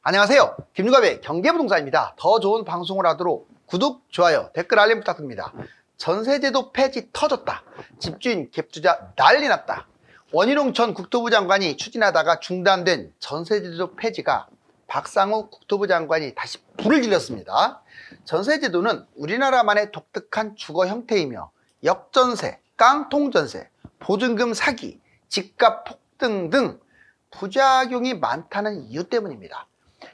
안녕하세요. 김유갑의 경제부동산입니다. 더 좋은 방송을 하도록 구독, 좋아요, 댓글 알림 부탁드립니다. 전세제도 폐지 터졌다. 집주인 갭투자 난리 났다. 원희룡 전 국토부 장관이 추진하다가 중단된 전세제도 폐지가 박상우 국토부 장관이 다시 불을 질렀습니다. 전세제도는 우리나라만의 독특한 주거 형태이며 역전세, 깡통전세, 보증금 사기, 집값 폭등 등 부작용이 많다는 이유 때문입니다.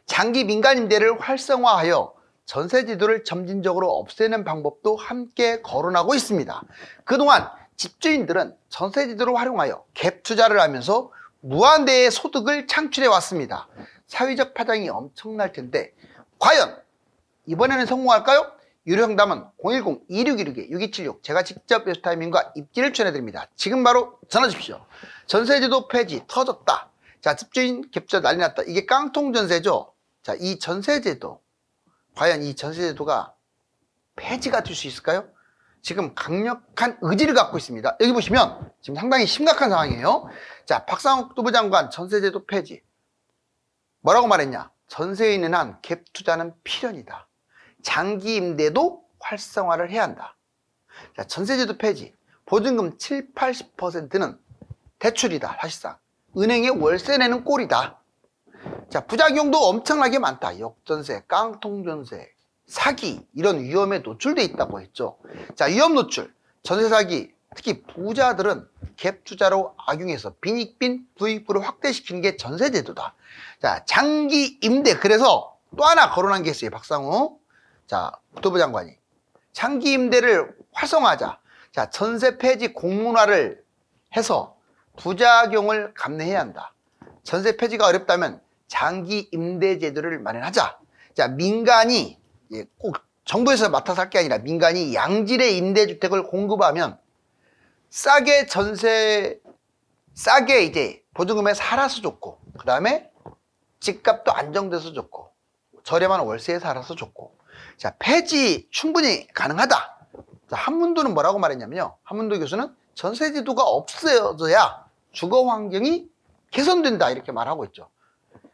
장기 민간 임대를 활성화하여 전세제도를 점진적으로 없애는 방법도 함께 거론하고 있습니다. 그동안 집주인들은 전세제도를 활용하여 갭 투자를 하면서 무한대의 소득을 창출해 왔습니다. 사회적 파장이 엄청날 텐데 과연 이번에는 성공할까요? 유료 상담은 010-2616-6276 제가 직접 베스타이밍과 입지를 추천해드립니다. 지금 바로 전화 주십시오. 전세제도 폐지 터졌다. 자, 집주인 갭투자 난리 났다. 이게 깡통 전세죠. 자, 이 전세제도 과연 이 전세제도가 폐지가 될 수 있을까요? 지금 강력한 의지를 갖고 있습니다. 여기 보시면 지금 상당히 심각한 상황이에요. 자, 박상우 국토부 장관 전세제도 폐지 뭐라고 말했냐? 전세에 있는 한 갭 투자는 필연이다. 장기 임대도 활성화를 해야 한다. 자, 전세제도 폐지 보증금 7, 80%는 대출이다. 사실상 은행에 월세 내는 꼴이다. 자, 부작용도 엄청나게 많다. 역전세, 깡통전세, 사기 이런 위험에 노출돼 있다고 했죠. 자, 위험 노출, 전세 사기, 특히 부자들은 갭 투자로 악용해서 빈익빈 부익부를 확대시키는 게 전세제도다. 자, 장기 임대. 그래서 또 하나 거론한 게 있어요. 박상우 자, 국토부 장관이 장기 임대를 활성화하자. 자, 전세 폐지 공문화를 해서 부작용을 감내해야 한다. 전세 폐지가 어렵다면 장기 임대 제도를 마련하자. 자, 민간이 꼭 정부에서 맡아서 할 게 아니라 민간이 양질의 임대주택을 공급하면 싸게 이제 보증금에 살아서 좋고, 그 다음에 집값도 안정돼서 좋고, 저렴한 월세에 살아서 좋고. 자, 폐지 충분히 가능하다. 자, 한문도는 뭐라고 말했냐면요. 한문도 교수는 전세제도가 없어져야 주거 환경이 개선된다 이렇게 말하고 있죠.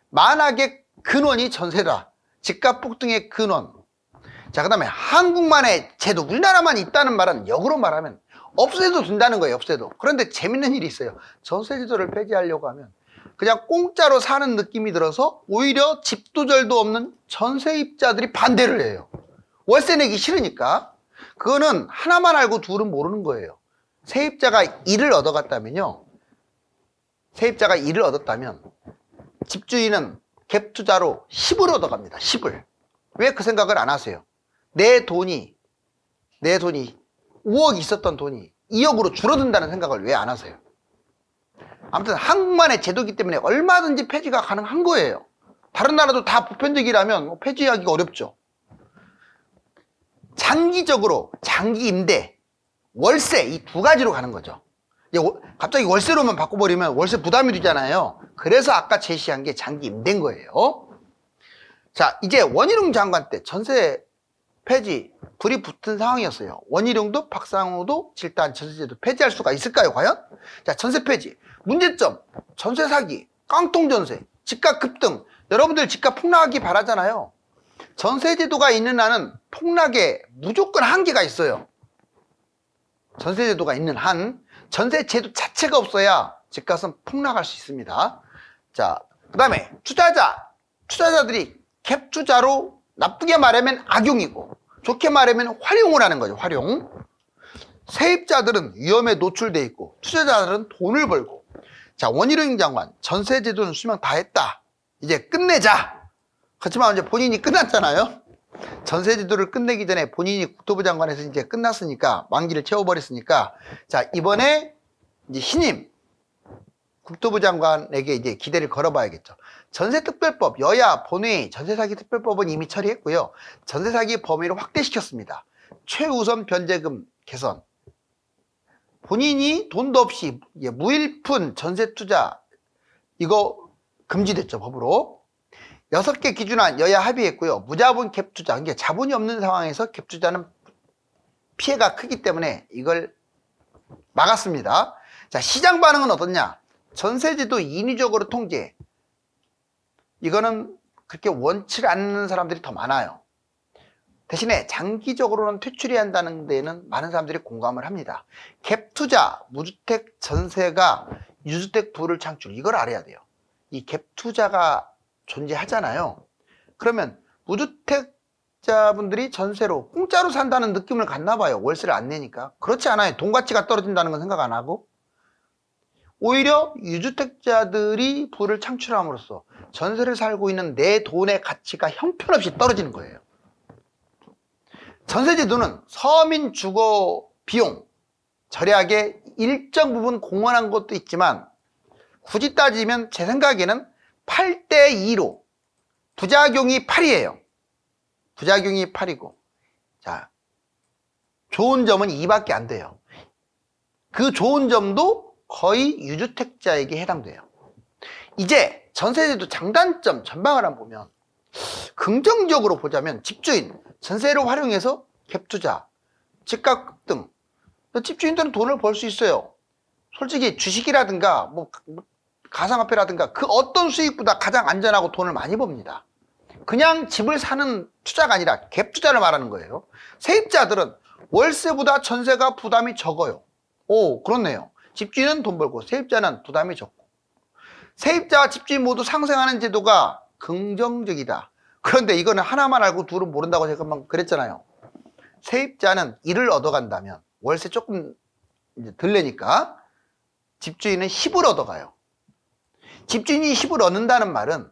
만악의 근원이 전세다. 집값 폭등의 근원. 자, 그 다음에 한국만의 제도, 우리나라만 있다는 말은 역으로 말하면 없애도 된다는 거예요. 없애도. 그런데 재밌는 일이 있어요. 전세제도를 폐지하려고 하면 그냥 공짜로 사는 느낌이 들어서 오히려 집도절도 없는 전세입자들이 반대를 해요. 월세 내기 싫으니까. 그거는 하나만 알고 둘은 모르는 거예요. 세입자가 일을 얻어갔다면요. 세입자가 일을 얻었다면 집주인은 갭 투자로 10을 얻어갑니다. 10을. 왜 그 생각을 안 하세요? 내 돈이 5억 있었던 돈이 2억으로 줄어든다는 생각을 왜 안 하세요? 아무튼 한국만의 제도이기 때문에 얼마든지 폐지가 가능한 거예요. 다른 나라도 다 보편적이라면 폐지하기가 어렵죠. 장기적으로 장기 임대, 월세 이 두 가지로 가는 거죠. 갑자기 월세로만 바꿔버리면 월세 부담이 되잖아요. 그래서 아까 제시한 게 장기 임대인 거예요. 자, 이제 원희룡 장관 때 전세 폐지 불이 붙은 상황이었어요. 원희룡도 박상우도 질타한 전세제도 폐지할 수가 있을까요, 과연? 자, 전세 폐지. 문제점, 전세 사기, 깡통 전세, 집값 급등. 여러분들 집값 폭락하기 바라잖아요. 전세제도가 있는 한은 폭락에 무조건 한계가 있어요. 전세제도가 있는 한, 전세제도 자체가 없어야 집값은 폭락할 수 있습니다. 자, 그 다음에 투자자들이 갭 투자로 나쁘게 말하면 악용이고 좋게 말하면 활용을 하는 거죠. 활용. 세입자들은 위험에 노출돼 있고 투자자들은 돈을 벌고. 자, 원희룡 장관 전세제도는 수명 다 했다. 이제 끝내자. 그렇지만 이제 본인이 끝났잖아요. 전세제도를 끝내기 전에 본인이 국토부 장관에서 이제 끝났으니까 만기를 채워버렸으니까 자, 이번에 이제 신임 국토부 장관에게 이제 기대를 걸어봐야겠죠. 전세특별법, 여야 본회의 전세사기 특별법은 이미 처리했고요. 전세사기 범위를 확대시켰습니다. 최우선 변제금 개선. 본인이 돈도 없이 무일푼 전세투자 이거 금지됐죠, 법으로. 6개 기준안 여야 합의했고요. 무자본 갭 투자, 그러니까 자본이 없는 상황에서 갭 투자는 피해가 크기 때문에 이걸 막았습니다. 자, 시장 반응은 어떻냐? 전세제도 인위적으로 통제. 이거는 그렇게 원치 않는 사람들이 더 많아요. 대신에 장기적으로는 퇴출해야 한다는 데에는 많은 사람들이 공감을 합니다. 갭 투자, 무주택 전세가 유주택 부를 창출, 이걸 알아야 돼요. 이 갭 투자가 존재하잖아요. 그러면 무주택자분들이 전세로 공짜로 산다는 느낌을 갖나 봐요. 월세를 안 내니까. 그렇지 않아요. 돈 가치가 떨어진다는 건 생각 안 하고, 오히려 유주택자들이 부를 창출함으로써 전세를 살고 있는 내 돈의 가치가 형편없이 떨어지는 거예요. 전세제도는 서민 주거 비용 절약에 일정 부분 공헌한 것도 있지만, 굳이 따지면 제 생각에는 8대2로 부작용이 8이에요. 부작용이 8이고, 자, 좋은 점은 2밖에 안 돼요. 그 좋은 점도 거의 유주택자에게 해당돼요. 이제 전세제도 장단점 전방을 한번 보면, 긍정적으로 보자면 집주인, 전세를 활용해서 갭투자, 집값 등 집주인들은 돈을 벌 수 있어요. 솔직히 주식이라든가 뭐 가상화폐라든가 그 어떤 수익보다 가장 안전하고 돈을 많이 법니다. 그냥 집을 사는 투자가 아니라 갭투자를 말하는 거예요. 세입자들은 월세보다 전세가 부담이 적어요. 오, 그렇네요. 집주인은 돈 벌고 세입자는 부담이 적고, 세입자와 집주인 모두 상생하는 제도가 긍정적이다. 그런데 이거는 하나만 알고 둘은 모른다고 제가 그랬잖아요. 세입자는 1을 얻어간다면 월세 조금 이제 덜 내니까 집주인은 10을 얻어가요. 집주인이 10을 얻는다는 말은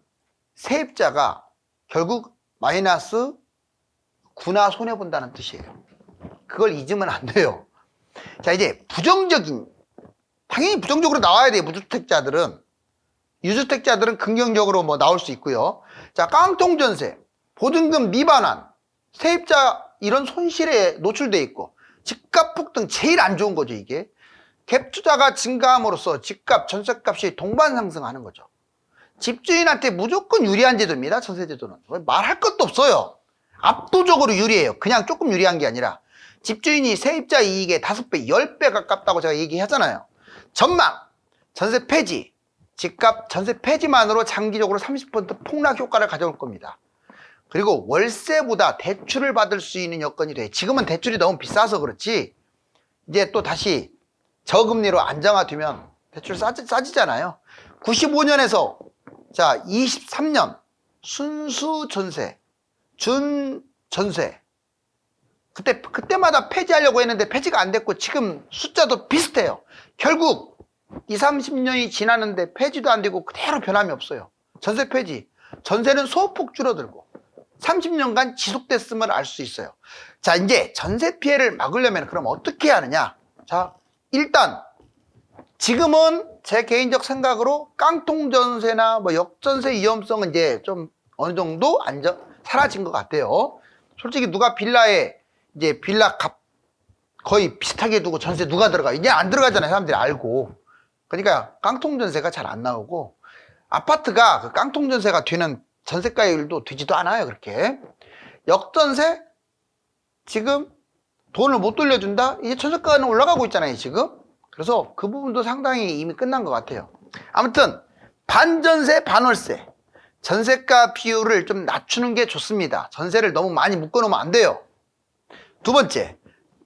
세입자가 결국 마이너스 9나 손해본다는 뜻이에요. 그걸 잊으면 안 돼요. 자, 이제 당연히 부정적으로 나와야 돼요. 무주택자들은. 유주택자들은 긍정적으로 뭐 나올 수 있고요. 자, 깡통전세, 보증금 미반환, 세입자 이런 손실에 노출돼 있고, 집값 폭등 제일 안 좋은 거죠, 이게. 갭 투자가 증가함으로써 집값, 전세값이 동반 상승하는 거죠. 집주인한테 무조건 유리한 제도입니다, 전세제도는. 말할 것도 없어요. 압도적으로 유리해요. 그냥 조금 유리한 게 아니라 집주인이 세입자 이익의 5배, 10배 가깝다고 제가 얘기하잖아요. 전망, 전세 폐지, 집값 전세 폐지만으로 장기적으로 30% 폭락 효과를 가져올 겁니다. 그리고 월세보다 대출을 받을 수 있는 여건이 돼. 지금은 대출이 너무 비싸서 그렇지, 이제 또 다시 저금리로 안정화되면 대출 싸지잖아요. 95년에서 자 23년 순수 전세, 준 전세, 그때마다 폐지하려고 했는데 폐지가 안 됐고, 지금 숫자도 비슷해요. 결국 20, 30년이 지났는데 폐지도 안 되고 그대로 변함이 없어요. 전세 폐지, 전세는 소폭 줄어들고 30년간 지속됐음을 알 수 있어요. 자, 이제 전세 피해를 막으려면 그럼 어떻게 해야 하느냐? 자, 일단 지금은 제 개인적 생각으로 깡통전세나 뭐 역전세 위험성은 이제 좀 어느 정도 사라진 것 같아요. 솔직히 누가 이제 빌라 값 거의 비슷하게 두고 전세 누가 들어가? 이제 안 들어가잖아요, 사람들이 알고. 그러니까 깡통전세가 잘 안 나오고, 아파트가 그 깡통전세가 되는 전세가율도 되지도 않아요, 그렇게. 역전세? 지금 돈을 못 돌려준다? 이제 전세가는 올라가고 있잖아요, 지금. 그래서 그 부분도 상당히 이미 끝난 것 같아요. 아무튼 반전세, 반월세, 전세가 비율을 좀 낮추는 게 좋습니다. 전세를 너무 많이 묶어놓으면 안 돼요. 두 번째,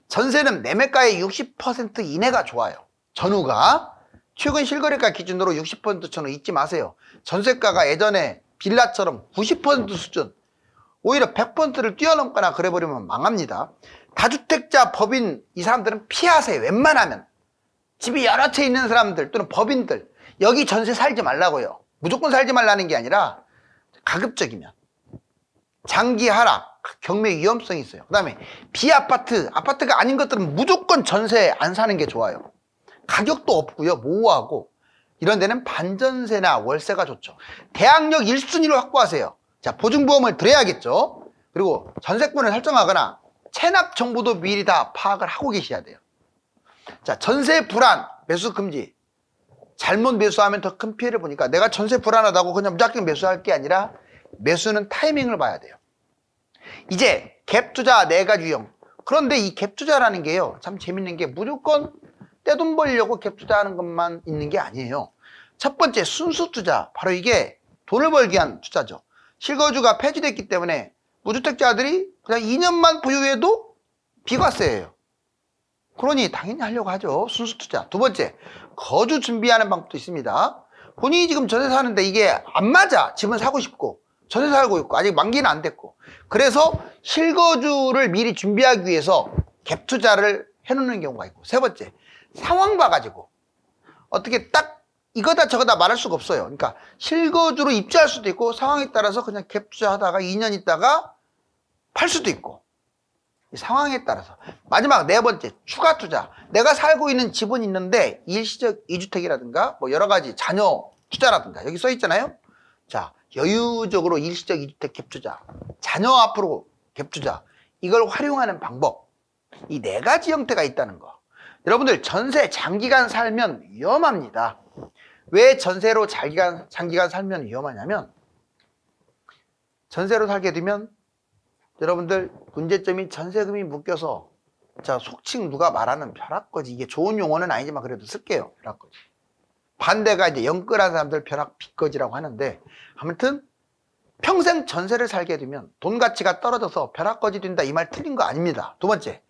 전세는 매매가의 60% 이내가 좋아요. 전후가. 최근 실거래가 기준으로 60% 전후 잊지 마세요. 전세가가 예전에 빌라처럼 90% 수준, 오히려 100%를 뛰어넘거나 그래버리면 망합니다. 다주택자, 법인, 이 사람들은 피하세요. 웬만하면. 집이 여러 채 있는 사람들 또는 법인들, 여기 전세 살지 말라고요. 무조건 살지 말라는 게 아니라 가급적이면. 장기 하락, 경매 위험성이 있어요. 그 다음에 아파트가 아닌 것들은 무조건 전세 안 사는 게 좋아요. 가격도 없고요, 모호하고. 이런 데는 반전세나 월세가 좋죠. 대항력 1순위로 확보하세요. 자, 보증보험을 드려야겠죠. 그리고 전세권을 설정하거나 체납 정보도 미리 다 파악을 하고 계셔야 돼요. 자, 전세 불안, 매수 금지. 잘못 매수하면 더 큰 피해를 보니까 내가 전세 불안하다고 그냥 무작정 매수할 게 아니라 매수는 타이밍을 봐야 돼요. 이제 갭 투자 4가지 유형. 그런데 이 갭 투자라는 게요, 참 재밌는 게 무조건 떼돈 벌려고 갭 투자하는 것만 있는 게 아니에요. 첫 번째, 순수 투자. 바로 이게 돈을 벌기 위한 투자죠. 실거주가 폐지됐기 때문에 무주택자들이 그냥 2년만 보유해도 비과세예요. 그러니 당연히 하려고 하죠. 순수 투자. 두 번째, 거주 준비하는 방법도 있습니다. 본인이 지금 전세 사는데 이게 안 맞아. 집은 사고 싶고 전세 살고 있고 아직 만기는 안 됐고, 그래서 실거주를 미리 준비하기 위해서 갭 투자를 해놓는 경우가 있고, 세 번째, 상황 봐가지고 어떻게 딱 이거다 저거다 말할 수가 없어요. 그러니까 실거주로 입주할 수도 있고 상황에 따라서 그냥 갭 투자하다가 2년 있다가 팔 수도 있고, 상황에 따라서. 마지막 네 번째, 추가 투자. 내가 살고 있는 집은 있는데 일시적 2주택이라든가 뭐 여러 가지 자녀 투자라든가 여기 써 있잖아요. 자, 여유적으로 일시적 2주택 갭 투자, 자녀 앞으로 갭 투자, 이걸 활용하는 방법, 이 네 가지 형태가 있다는 거. 여러분들 전세 장기간 살면 위험합니다. 왜 전세로 장기간 살면 위험하냐면, 전세로 살게 되면 여러분들 문제점이 전세금이 묶여서, 자, 속칭 누가 말하는 벼락거지, 이게 좋은 용어는 아니지만 그래도 쓸게요. 벼락거지. 반대가 이제 영끌한 사람들 벼락 빚거지라고 하는데, 아무튼 평생 전세를 살게 되면 돈 가치가 떨어져서 벼락거지 된다, 이 말 틀린 거 아닙니다. 두 번째,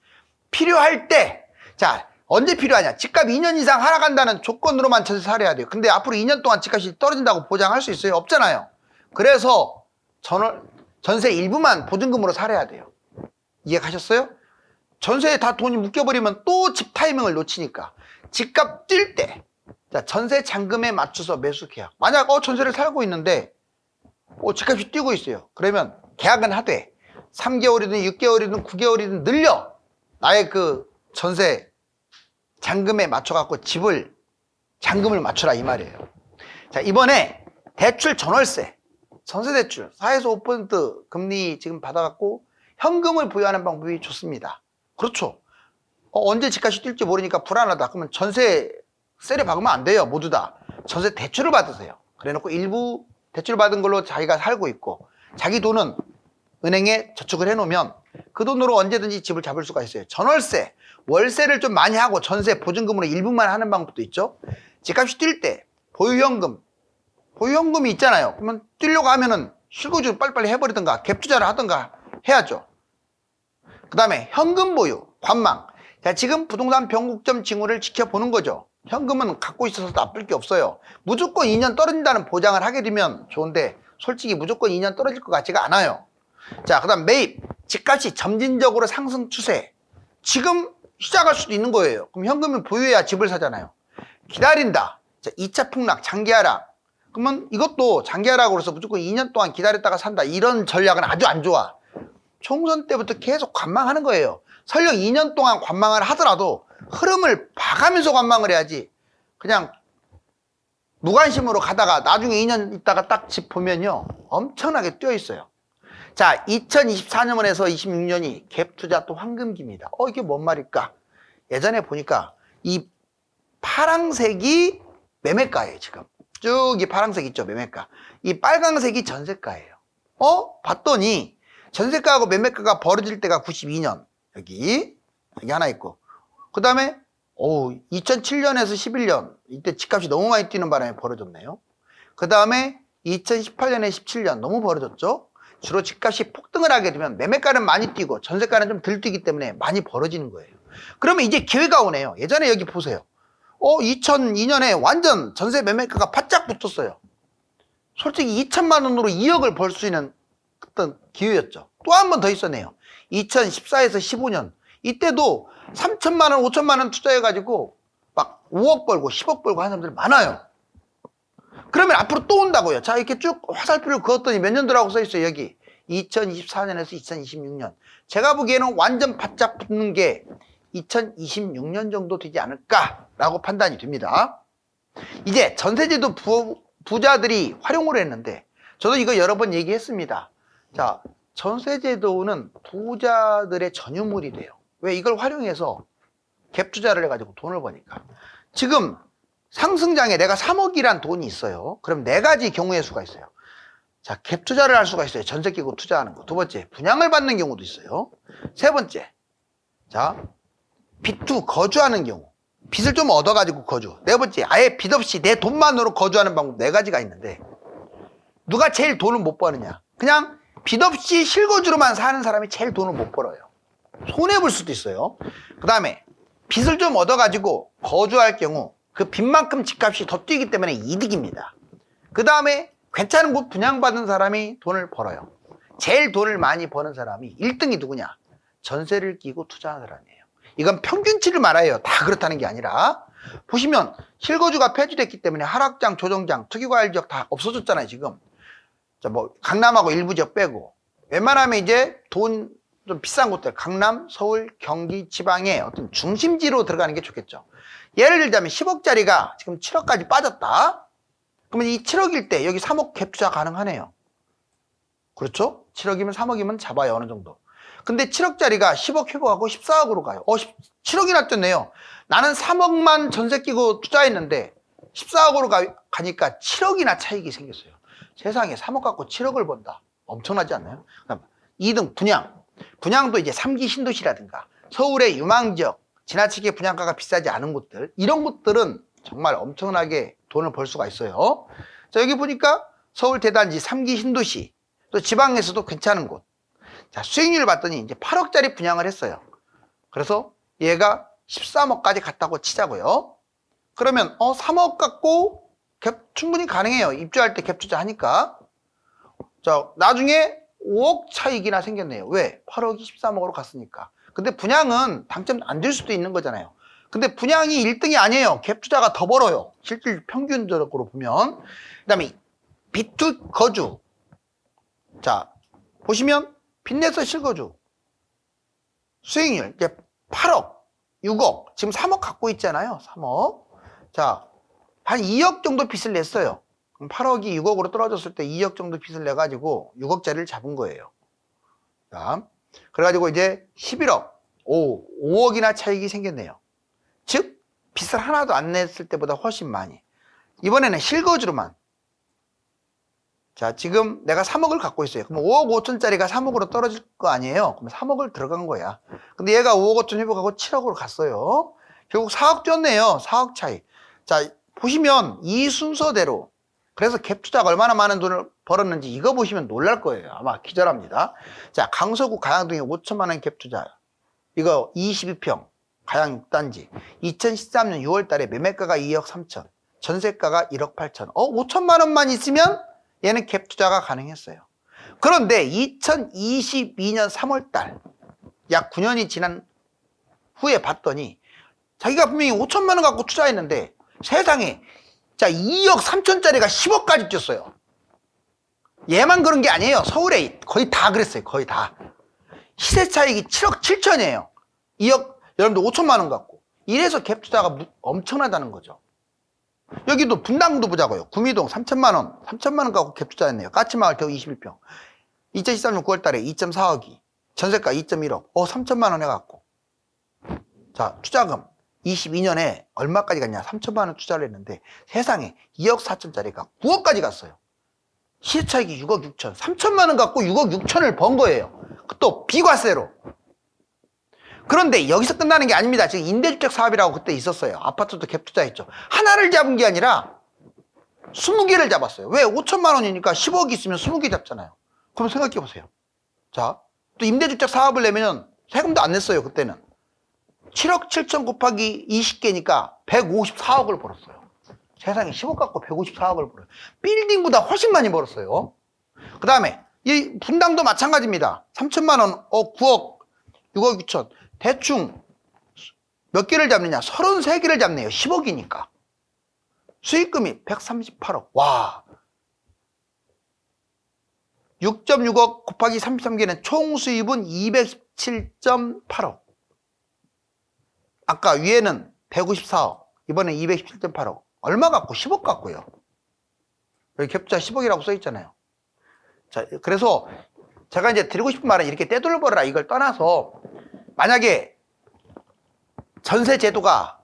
필요할 때, 자, 언제 필요하냐? 집값 2년 이상 하락한다는 조건으로만 전세 살아야 돼요. 근데 앞으로 2년 동안 집값이 떨어진다고 보장할 수 있어요? 없잖아요. 그래서 전세 일부만 보증금으로 살아야 돼요. 이해가셨어요? 전세에 다 돈이 묶여버리면 또 집 타이밍을 놓치니까 집값 뛸 때, 자, 전세 잔금에 맞춰서 매수 계약. 만약 전세를 살고 있는데 집값이 뛰고 있어요. 그러면 계약은 하되 3개월이든 6개월이든 9개월이든 늘려 나의 그 전세 잔금에 맞춰갖고 잔금을 맞추라, 이 말이에요. 자, 이번에 대출 전월세, 전세대출 4에서 5% 금리 지금 받아갖고 현금을 부여하는 방법이 좋습니다. 그렇죠. 언제 집값이 뛸지 모르니까 불안하다. 그러면 전세 세를 박으면 안 돼요. 모두 다 전세 대출을 받으세요. 그래놓고 일부 대출 받은 걸로 자기가 살고 있고, 자기 돈은 은행에 저축을 해놓으면 그 돈으로 언제든지 집을 잡을 수가 있어요. 전월세, 월세를 좀 많이 하고 전세 보증금으로 일부만 하는 방법도 있죠. 집값이 뛸 때 보유현금이 있잖아요. 그러면 뛰려고 하면은 실거주 빨리빨리 해버리든가 갭 투자를 하든가 해야죠. 그 다음에 현금 보유, 관망. 자, 지금 부동산 변곡점 징후를 지켜보는 거죠. 현금은 갖고 있어서 나쁠 게 없어요. 무조건 2년 떨어진다는 보장을 하게 되면 좋은데, 솔직히 무조건 2년 떨어질 것 같지가 않아요. 자, 그 다음 매입. 집값이 점진적으로 상승 추세. 지금 시작할 수도 있는 거예요. 그럼 현금을 보유해야 집을 사잖아요. 기다린다. 자, 2차 폭락, 장기 하락. 그러면 이것도 장기 하락으로 해서 무조건 2년 동안 기다렸다가 산다, 이런 전략은 아주 안 좋아. 총선 때부터 계속 관망하는 거예요. 설령 2년 동안 관망을 하더라도 흐름을 봐가면서 관망을 해야지, 그냥 무관심으로 가다가 나중에 2년 있다가 딱 집 보면요, 엄청나게 뛰어 있어요. 자, 2024년에서 26년이 갭 투자 또 황금기입니다. 이게 뭔 말일까? 예전에 보니까 이 파랑색이 매매가예요. 지금 쭉 이 파랑색 있죠, 매매가. 이 빨강색이 전세가예요. 봤더니 전세가하고 매매가가 벌어질 때가 92년, 여기 하나 있고, 그 다음에 2007년에서 11년, 이때 집값이 너무 많이 뛰는 바람에 벌어졌네요. 그 다음에 2018년에 17년 너무 벌어졌죠. 주로 집값이 폭등을 하게 되면 매매가는 많이 뛰고 전세가는 좀 덜 뛰기 때문에 많이 벌어지는 거예요. 그러면 이제 기회가 오네요. 예전에 여기 보세요. 2002년에 완전 전세 매매가가 바짝 붙었어요. 솔직히 2천만 원으로 2억을 벌 수 있는 어떤 기회였죠. 또 한 번 더 있었네요. 2014에서 15년, 이때도 3천만 원, 5천만 원 투자해가지고 막 5억 벌고 10억 벌고 하는 사람들 많아요. 그러면 앞으로 또 온다고요. 자, 이렇게 쭉 화살표를 그었더니 몇 년도라고 써 있어요. 여기 2024년에서 2026년. 제가 보기에는 완전 바짝 붙는 게 2026년 정도 되지 않을까라고 판단이 됩니다. 이제 전세제도 부자들이 활용을 했는데, 저도 이거 여러 번 얘기했습니다. 자, 전세제도는 부자들의 전유물이 돼요. 왜? 이걸 활용해서 갭 투자를 해가지고 돈을 버니까. 지금 상승장에 내가 3억이란 돈이 있어요. 그럼 네 가지 경우의 수가 있어요. 자, 갭 투자를 할 수가 있어요. 전세 끼고 투자하는 거. 두 번째, 분양을 받는 경우도 있어요. 세 번째, 자, 빚투 거주하는 경우. 빚을 좀 얻어가지고 거주. 네 번째, 아예 빚 없이 내 돈만으로 거주하는 방법 네 가지가 있는데, 누가 제일 돈을 못 버느냐? 그냥 빚 없이 실거주로만 사는 사람이 제일 돈을 못 벌어요. 손해볼 수도 있어요. 그 다음에 빚을 좀 얻어가지고 거주할 경우 그 빚만큼 집값이 더 뛰기 때문에 이득입니다. 그 다음에 괜찮은 곳 분양받은 사람이 돈을 벌어요. 제일 돈을 많이 버는 사람이 1등이 누구냐? 전세를 끼고 투자하는 사람이에요. 이건 평균치를 말해요. 다 그렇다는 게 아니라. 보시면 실거주가 폐지됐기 때문에 하락장, 조정장, 특유과열 지역 다 없어졌잖아요, 지금. 자, 뭐 강남하고 일부 지역 빼고. 웬만하면 이제 돈 좀 비싼 곳들, 강남, 서울, 경기, 지방의 어떤 중심지로 들어가는 게 좋겠죠. 예를 들자면 10억짜리가 지금 7억까지 빠졌다. 그러면 이 7억일 때 여기 3억 갭 투자 가능하네요. 그렇죠? 7억이면 3억이면 잡아요, 어느 정도. 근데 7억짜리가 10억 회복하고 14억으로 가요. 7억이나 뛰었네요. 나는 3억만 전세 끼고 투자했는데 14억으로 가니까 7억이나 차익이 생겼어요. 세상에 3억 갖고 7억을 번다. 엄청나지 않나요? 2등 분양. 분양도 이제 3기 신도시라든가 서울의 유망지역, 지나치게 분양가가 비싸지 않은 곳들, 이런 곳들은 정말 엄청나게 돈을 벌 수가 있어요. 자, 여기 보니까 서울 대단지 3기 신도시, 또 지방에서도 괜찮은 곳. 자, 수익률을 봤더니 이제 8억짜리 분양을 했어요. 그래서 얘가 13억까지 갔다고 치자고요. 그러면 3억 갖고 갭 충분히 가능해요. 입주할 때 갭 투자하니까. 자, 나중에 5억 차익이나 생겼네요. 왜? 8억이 13억으로 갔으니까. 근데 분양은 당첨 안 될 수도 있는 거잖아요. 근데 분양이 1등이 아니에요. 갭 투자가 더 벌어요. 실질 평균적으로 보면. 그 다음에 B2 거주. 자, 보시면 빚내서 실거주. 수익률 이제 8억, 6억. 지금 3억 갖고 있잖아요. 3억. 자, 한 2억 정도 빚을 냈어요. 그럼 8억이 6억으로 떨어졌을 때 2억 정도 빚을 내가지고 6억짜리를 잡은 거예요. 자, 그래가지고 이제 11억, 5억이나 차익이 생겼네요. 즉, 빚을 하나도 안 냈을 때보다 훨씬 많이. 이번에는 실거주로만. 자, 지금 내가 3억을 갖고 있어요. 그럼 5억 5천짜리가 3억으로 떨어질 거 아니에요? 그럼 3억을 들어간 거야. 근데 얘가 5억 5천 회복하고 7억으로 갔어요. 결국 4억 뛰었네요. 4억 차이. 자, 보시면 이 순서대로. 그래서 갭 투자가 얼마나 많은 돈을 벌었는지 이거 보시면 놀랄 거예요. 아마 기절합니다. 자, 강서구 가양동에 5천만 원 갭 투자. 이거 22평 가양 6단지. 2013년 6월 달에 매매가가 2억 3천. 전세가가 1억 8천. 5천만 원만 있으면 얘는 갭 투자가 가능했어요. 그런데 2022년 3월 달, 약 9년이 지난 후에 봤더니 자기가 분명히 5천만 원 갖고 투자했는데 세상에 자 2억 3천짜리가 10억까지 뛰었어요. 얘만 그런 게 아니에요. 서울에 거의 다 그랬어요. 거의 다. 시세 차익이 7억 7천이에요. 2억, 여러분들 5천만 원 갖고. 이래서 갭 투자가 엄청나다는 거죠. 여기도 분당도 보자고요. 구미동 3천만 원. 3천만 원 갖고 갭 투자했네요. 까치마을 겨우 21평. 2013년 9월 달에 2.4억이. 전세가 2.1억. 3천만 원 해갖고. 자, 투자금. 22년에 얼마까지 갔냐? 3천만 원 투자를 했는데 세상에 2억 4천짜리가 9억까지 갔어요. 시세차익이 6억 6천. 3천만 원 갖고 6억 6천을 번 거예요. 또 비과세로. 그런데 여기서 끝나는 게 아닙니다. 지금 임대주택 사업이라고 그때 있었어요. 아파트도 갭 투자했죠. 하나를 잡은 게 아니라 20개를 잡았어요. 왜? 5천만 원이니까 10억이 있으면 20개 잡잖아요. 그럼 생각해 보세요. 자, 또 임대주택 사업을 내면 세금도 안 냈어요. 그때는. 7억 7천 곱하기 20개니까 154억을 벌었어요. 세상에 10억 갖고 154억을 벌어요. 빌딩보다 훨씬 많이 벌었어요. 그 다음에 이 분당도 마찬가지입니다. 3천만 원, 9억, 6억 6천. 대충 몇 개를 잡느냐? 33개를 잡네요. 10억이니까. 수익금이 138억. 와. 6.6억 곱하기 33개는 총 수입은 217.8억. 아까 위에는 154억, 이번엔 217.8억. 얼마 갖고? 10억 갖고요. 여기 갭투자 10억이라고 써있잖아요. 자, 그래서 제가 이제 드리고 싶은 말은 이렇게 떼돈을 벌어라 이걸 떠나서 만약에 전세 제도가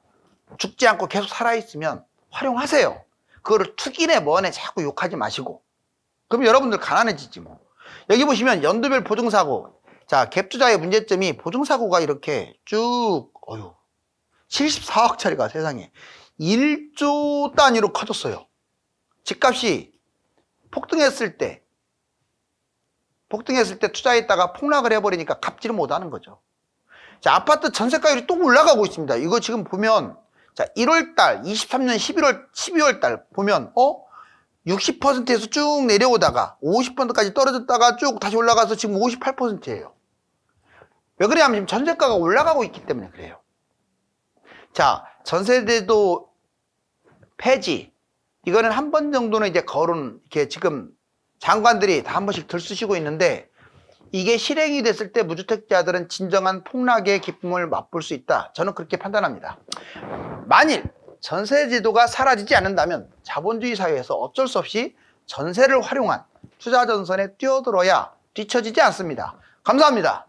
죽지 않고 계속 살아있으면 활용하세요. 그거를 투기네 뭐네 자꾸 욕하지 마시고. 그럼 여러분들 가난해지지 뭐. 여기 보시면 연도별 보증사고. 자, 갭투자의 문제점이 보증사고가 이렇게 쭉 74억짜리가 세상에 1조 단위로 커졌어요. 집값이 폭등했을 때 폭등했을 때 투자했다가 폭락을 해버리니까 갚지를 못하는 거죠. 자, 아파트 전세가율이 또 올라가고 있습니다. 이거 지금 보면 자, 1월달 23년 12월달 보면 60%에서 쭉 내려오다가 50%까지 떨어졌다가 쭉 다시 올라가서 지금 58%예요. 왜 그러냐면 지금 전세가가 올라가고 있기 때문에 그래요. 자, 전세제도 폐지 이거는 한 번 정도는 이제 거론 이렇게 지금 장관들이 다 한 번씩 들쑤시고 있는데 이게 실행이 됐을 때 무주택자들은 진정한 폭락의 기쁨을 맛볼 수 있다. 저는 그렇게 판단합니다. 만일 전세제도가 사라지지 않는다면 자본주의 사회에서 어쩔 수 없이 전세를 활용한 투자 전선에 뛰어들어야 뒤처지지 않습니다. 감사합니다.